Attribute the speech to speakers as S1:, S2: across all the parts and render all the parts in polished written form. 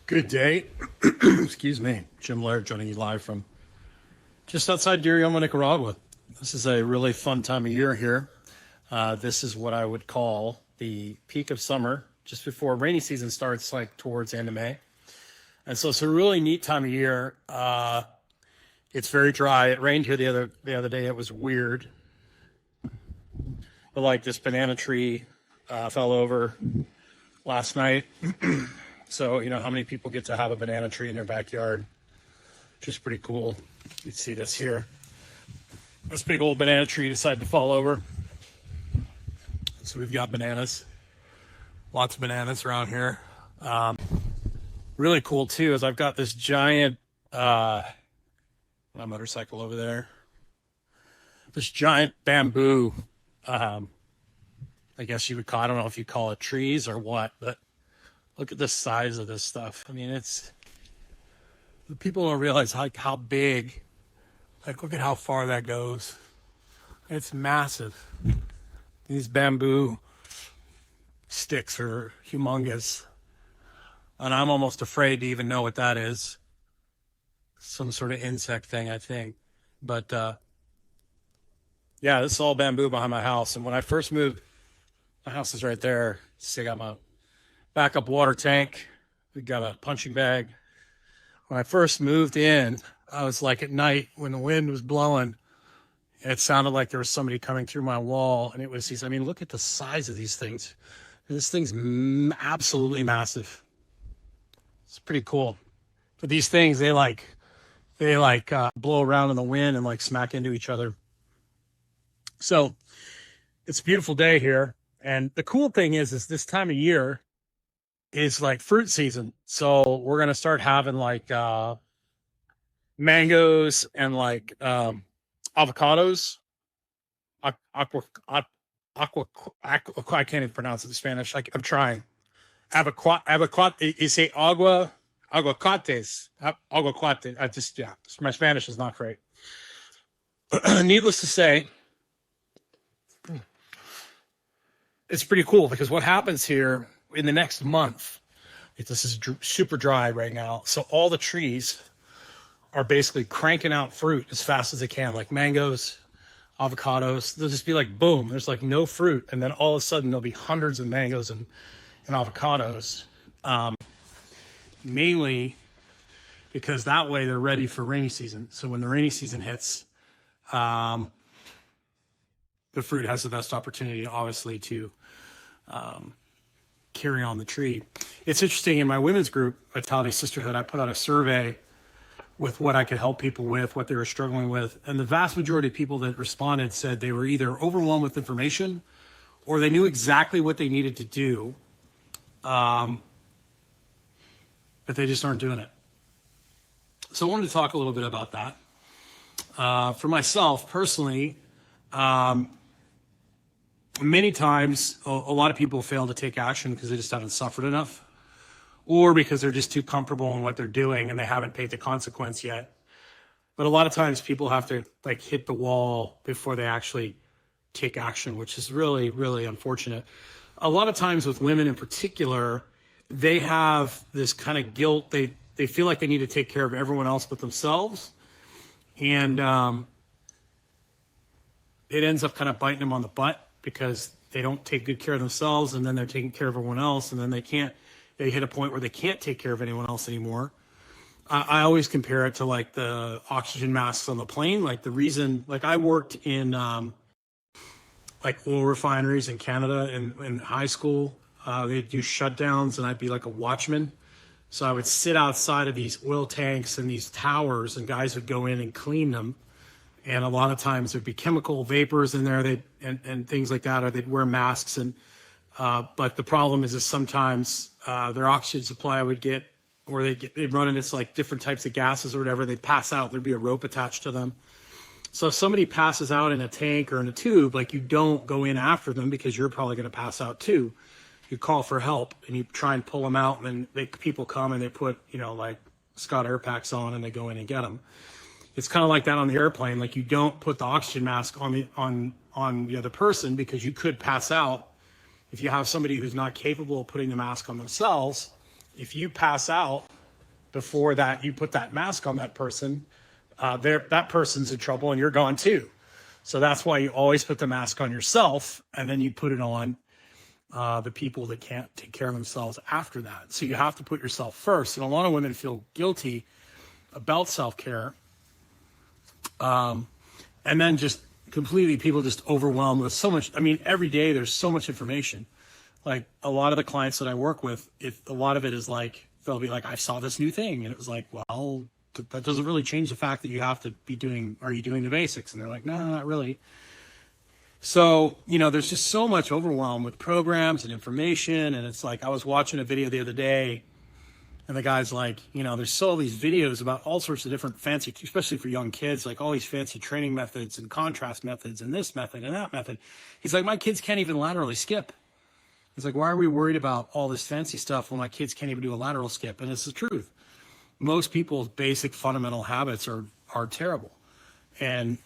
S1: Good day. Excuse me. Jim Laird joining you live from just outside Nicaragua, Nicaragua. This is a really fun time of year here. This is what I would call the peak of summer, just before rainy season starts, like towards the end of May. And so it's a really neat time of year. It's very dry. It rained here the other day. It was weird. But like this banana tree fell over last night. So, you know, how many people get to have a banana tree in their backyard? Just pretty cool. You see this here. This big old banana tree decided to fall over. So we've got bananas. Lots of bananas around here. Really cool too is I've got this giant my motorcycle over there. This giant bamboo. I guess you would call, I don't know if you call it trees or what, but look at the size of this stuff. I mean, it's, people don't realize like how big, like look at how far that goes. It's massive. These bamboo sticks are humongous. And I'm almost afraid to even know what that is. Some sort of insect thing, I think. But yeah, this is all bamboo behind my house. And when I first moved, my house is right there. See, I got my backup water tank. We got a punching bag. When I first moved in, I was like at night when the wind was blowing, it sounded like there was somebody coming through my wall. And it was these, I mean, look at the size of these things. This thing's absolutely massive. It's pretty cool. But these things, they blow around in the wind and like smack into each other. So it's a beautiful day here. And the cool thing is this time of year, is like fruit season. So we're going to start having like mangoes and like avocados. I can't even pronounce it in Spanish. I'm trying. You say aguacates. My Spanish is not great. Needless to say, it's pretty cool because what happens here in the next month, this is super dry right now. So all the trees are basically cranking out fruit as fast as they can, like mangoes, avocados. They'll just be like, boom, there's like no fruit. And then all of a sudden there'll be hundreds of mangoes and avocados. Mainly because that way they're ready for rainy season. So when the rainy season hits, the fruit has the best opportunity, obviously, to carry on the tree. It's interesting, in my women's group, Vitality Sisterhood, I put out a survey with what I could help people with, what they were struggling with. And the vast majority of people that responded said they were either overwhelmed with information or they knew exactly what they needed to do, but they just aren't doing it. So I wanted to talk a little bit about that. For myself, personally, many times, a lot of people fail to take action because they just haven't suffered enough, or because they're just too comfortable in what they're doing and they haven't paid the consequence yet. But a lot of times people have to like hit the wall before they actually take action, which is really, really unfortunate. A lot of times with women in particular, they have this kind of guilt. They feel like they need to take care of everyone else but themselves. And it ends up kind of biting them on the butt, because they don't take good care of themselves, and then they're taking care of everyone else, and then they hit a point where they can't take care of anyone else anymore. I always compare it to like the oxygen masks on the plane. Like the reason, like I worked in like oil refineries in Canada in high school. They'd do shutdowns and I'd be like a watchman. So I would sit outside of these oil tanks and these towers, and guys would go in and clean them. And a lot of times there'd be chemical vapors in there, and things like that, or they'd wear masks. And but the problem is sometimes their oxygen supply would get, or they'd run into like different types of gases or whatever. They'd pass out. There'd be a rope attached to them. So if somebody passes out in a tank or in a tube, like you don't go in after them because you're probably going to pass out too. You call for help and you try and pull them out, and then people come and they put, like Scott air packs on, and they go in and get them. It's kind of like that on the airplane. Like you don't put the oxygen mask on the other person because you could pass out. If you have somebody who's not capable of putting the mask on themselves, if you pass out, before that you put that mask on that person, that person's in trouble and you're gone too. So that's why you always put the mask on yourself, and then you put it on the people that can't take care of themselves after that. So you have to put yourself first. And a lot of women feel guilty about self-care. And then just completely, people just overwhelmed with so much. I mean, every day there's so much information. Like a lot of the clients that I work with, a lot of it is like, they'll be like, I saw this new thing. And it was like, well, that doesn't really change the fact that you have to be doing, are you doing the basics? And they're like, no, not really. So, there's just so much overwhelm with programs and information. And it's like, I was watching a video the other day, and the guy's like, there's so all these videos about all sorts of different fancy, especially for young kids, like all these fancy training methods and contrast methods and this method and that method. He's like, my kids can't even laterally skip. He's like, why are we worried about all this fancy stuff when my kids can't even do a lateral skip? And it's the truth. Most people's basic fundamental habits are terrible. And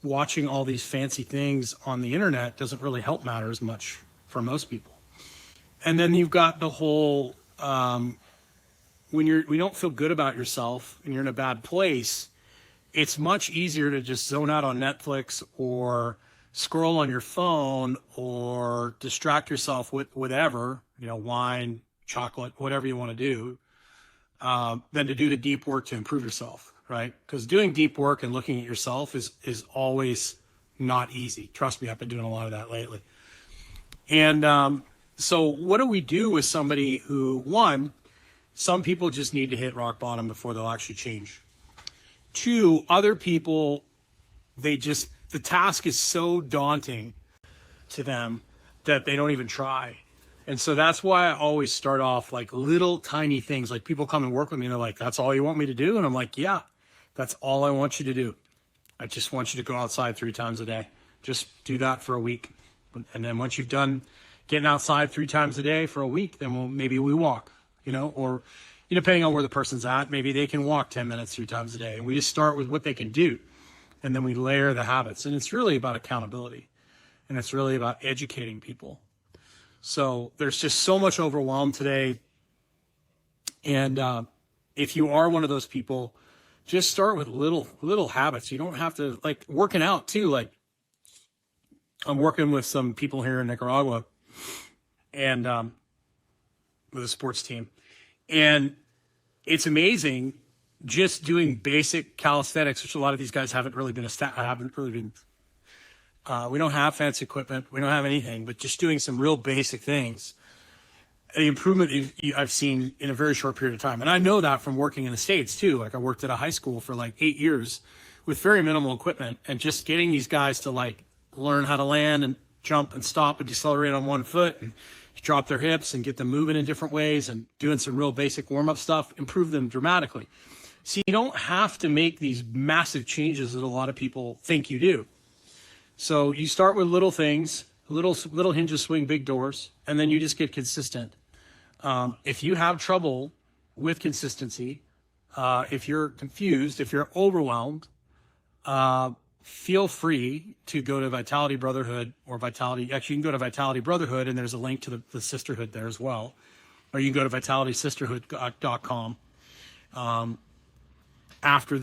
S1: watching all these fancy things on the internet doesn't really help matters much for most people. And then you've got the whole, when you don't feel good about yourself and you're in a bad place, it's much easier to just zone out on Netflix or scroll on your phone or distract yourself with whatever, wine, chocolate, whatever you want to do, than to do the deep work to improve yourself, right? Because doing deep work and looking at yourself is always not easy. Trust me, I've been doing a lot of that lately. And so what do we do with somebody who, one, some people just need to hit rock bottom before they'll actually change. Two, other people, the task is so daunting to them that they don't even try. And so that's why I always start off like little tiny things. Like people come and work with me and they're like, that's all you want me to do? And I'm like, yeah, that's all I want you to do. I just want you to go outside 3 times a day. Just do that for a week. And then once you've done getting outside 3 times a day for a week, then maybe we walk, or depending on where the person's at, maybe they can walk 10 minutes 3 times a day. And we just start with what they can do. And then we layer the habits. And it's really about accountability. And it's really about educating people. So there's just so much overwhelm today. And if you are one of those people, just start with little habits. You don't have to, like, working out too. Like, I'm working with some people here in Nicaragua and with a sports team. And it's amazing just doing basic calisthenics, which a lot of these guys haven't really been, we don't have fancy equipment. We don't have anything, but just doing some real basic things. The improvement I've seen in a very short period of time. And I know that from working in the States too. Like I worked at a high school for like 8 years with very minimal equipment, and just getting these guys to like learn how to land and jump and stop and decelerate on one foot and drop their hips and get them moving in different ways and doing some real basic warm-up stuff, improve them dramatically. See, you don't have to make these massive changes that a lot of people think you do. So you start with little things, little hinges swing big doors, and then you just get consistent. If you have trouble with consistency, if you're confused, if you're overwhelmed, feel free to go to Vitality Brotherhood or Vitality. Actually, you can go to Vitality Brotherhood, and there's a link to the sisterhood there as well. Or you can go to vitalitysisterhood.com. After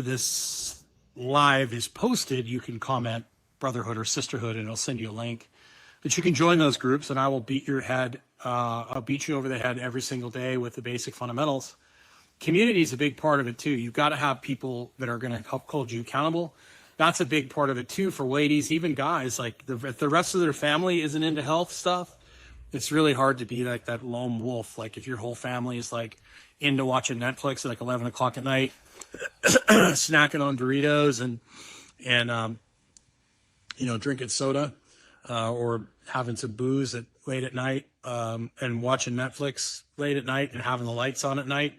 S1: this live is posted, you can comment Brotherhood or Sisterhood, and it'll send you a link. But you can join those groups, and I will beat your head. I'll beat you over the head every single day with the basic fundamentals. Community is a big part of it too. You've got to have people that are going to help hold you accountable. That's a big part of it too for ladies, even guys. Like if the rest of their family isn't into health stuff, it's really hard to be like that lone wolf. Like if your whole family is like into watching Netflix at like 11 o'clock at night, snacking on Doritos and drinking soda, or having some booze late at night, and watching Netflix late at night and having the lights on at night.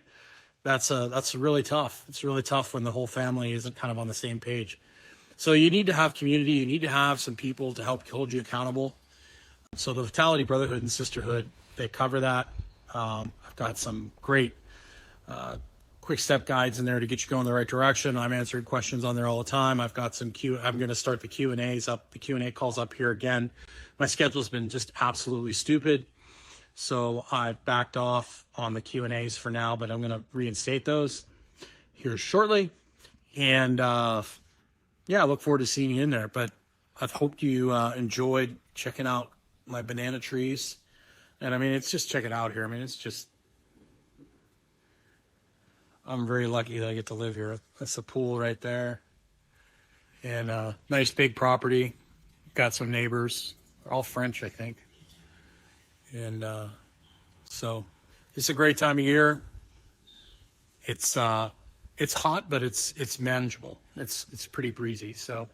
S1: That's really tough. It's really tough when the whole family isn't kind of on the same page. So you need to have community. You need to have some people to help hold you accountable. So the Vitality Brotherhood and Sisterhood, they cover that. I've got some great quick step guides in there to get you going in the right direction. I'm answering questions on there all the time. I've got some I'm going to start the Q&As up, the Q&A calls up here again. My schedule's been just absolutely stupid. So I've backed off on the Q&As for now, but I'm going to reinstate those here shortly. And yeah, I look forward to seeing you in there. But I hope you enjoyed checking out my banana trees. And I mean, it's just, check it out here. I mean, it's just, I'm very lucky that I get to live here. That's a pool right there. And nice big property. Got some neighbors. They're all French, I think. And so it's a great time of year. It's hot, but it's manageable. It's pretty breezy. So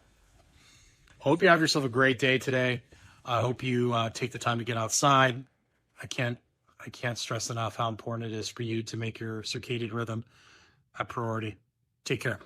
S1: hope you have yourself a great day today. I hope you take the time to get outside. I can't stress enough how important it is for you to make your circadian rhythm a priority. Take care.